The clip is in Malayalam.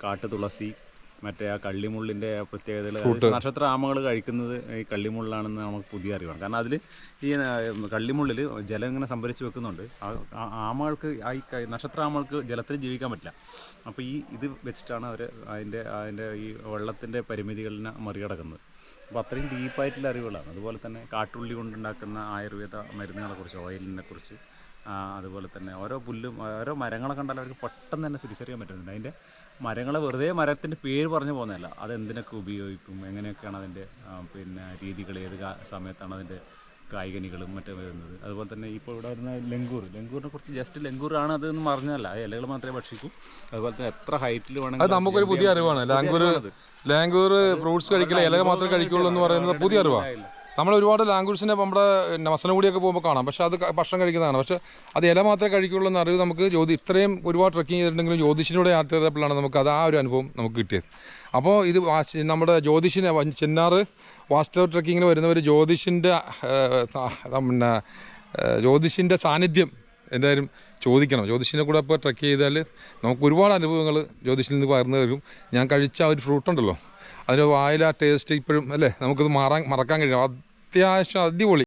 കാട്ടുതുളസി, മറ്റേ ആ കള്ളിമുള്ളിൻ്റെ പ്രത്യേകതകൾ, നക്ഷത്ര ആമകൾ കഴിക്കുന്നത് ഈ കള്ളിമുള്ളാണെന്ന് നമുക്ക് പുതിയ അറിവാണ്. കാരണം അതിൽ ഈ കള്ളിമുള്ളിൽ ജലം ഇങ്ങനെ സംഭരിച്ച് വെക്കുന്നുണ്ട്. ആമകൾക്ക് ഈ നക്ഷത്ര ആമകൾക്ക് ജലത്തിൽ ജീവിക്കാൻ പറ്റില്ല. അപ്പോൾ ഇത് വെച്ചിട്ടാണ് അവർ അതിൻ്റെ ഈ വെള്ളത്തിൻ്റെ പരിമിതികളിനെ മറികടക്കുന്നത്. അപ്പോൾ അത്രയും ഡീപ്പായിട്ടുള്ള അറിവുകളാണ്. അതുപോലെ തന്നെ കാട്ടുള്ളി കൊണ്ടുണ്ടാക്കുന്ന ആയുർവേദ മരുന്നുകളെക്കുറിച്ച്, ഓയിലിനെക്കുറിച്ച്, അതുപോലെ തന്നെ ഓരോ പുല്ലും ഓരോ മരങ്ങളെ കണ്ടാൽ അവർക്ക് പെട്ടെന്ന് തന്നെ തിരിച്ചറിയാൻ പറ്റുന്നുണ്ട്. അതിൻ്റെ മരങ്ങളെ വെറുതെ മരത്തിൻ്റെ പേര് പറഞ്ഞു പോകുന്നതല്ല, അതെന്തിനൊക്കെ ഉപയോഗിക്കും, എങ്ങനെയൊക്കെയാണ് അതിൻ്റെ രീതികൾ, ഏത് സമയത്താണ് അതിൻ്റെ കായ്കനികളും മറ്റും വരുന്നത്. അതുപോലെ തന്നെ ഇപ്പോൾ ഇവിടെ വരുന്ന ലങ്കൂറിനെ കുറിച്ച് ജസ്റ്റ് ലങ്കൂറാണ് അതെന്ന് പറഞ്ഞതല്ല, ആ ഇലകൾ മാത്രമേ ഭക്ഷിക്കൂ. അതുപോലെ തന്നെ എത്ര ഹൈറ്റിൽ വേണമെങ്കിൽ, അത് നമുക്കൊരു പുതിയ അറിവാണ്. ലാങ്കൂർ ഫ്രൂട്ട്സ് കഴിക്കില്ല, ഇലകൾ മാത്രമേ കഴിക്കുള്ളൂ എന്ന് പറയുന്നത് പുതിയ അറിവാണ്. നമ്മൾ ഒരുപാട് ലാംഗ്വേജിനെ നമ്മുടെ മസനഗുഡിയൊക്കെ പോകുമ്പോൾ കാണാം, പക്ഷേ അത് ഭക്ഷണം കഴിക്കുന്നതാണ്. പക്ഷേ അത് ഇല മാത്രമേ കഴിക്കുള്ളൂ എന്ന അറിവ് നമുക്ക് ഇത്രയും ഒരുപാട് ട്രക്കിങ് ചെയ്തിട്ടുണ്ടെങ്കിലും ജ്യോതിഷിനോട് യാത്ര ചെയ്തപ്പോഴാണ് നമുക്ക് അത് ആ ഒരു അനുഭവം നമുക്ക് കിട്ടിയത്. അപ്പോൾ ഇത് നമ്മുടെ ജ്യോതിഷിനെ ചെന്നാർ വാസ്റ്റർ ട്രക്കിങ്ങിന് വരുന്നവർ ജ്യോതിഷിൻ്റെ സാന്നിധ്യം എന്തായാലും ചോദിക്കണം. ജ്യോതിഷിനെ കൂടെ ഇപ്പോൾ ട്രക്ക് ചെയ്താൽ നമുക്ക് ഒരുപാട് അനുഭവങ്ങൾ ജ്യോതിഷിൽ നിന്ന് പകർന്നു വരും. ഞാൻ കഴിച്ച ഒരു ഫ്രൂട്ടുണ്ടല്ലോ, അതിൻ്റെ വായില ടേസ്റ്റ് ഇപ്പോഴും അല്ലേ നമുക്കത് മറക്കാൻ കഴിയും. അത്യാവശ്യം അടിപൊളി.